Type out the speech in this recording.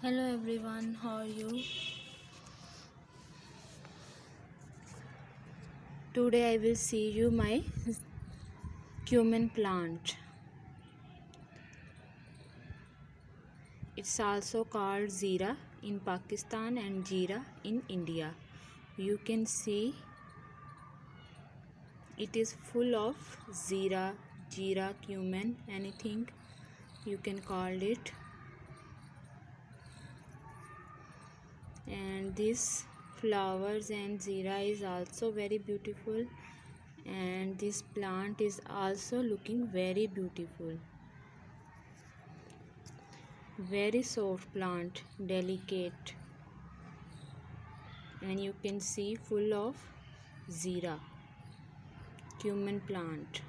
Hello everyone, how are you? Today I will see you my cumin plant. It's also called Zira in Pakistan and Jeera in India. You can see it is full of Zira, Jeera, cumin, anything you can call it. And this flowers and Zira is also very beautiful, and this plant is also looking very beautiful. Very soft plant, delicate, and you can see full of Zira, cumin plant.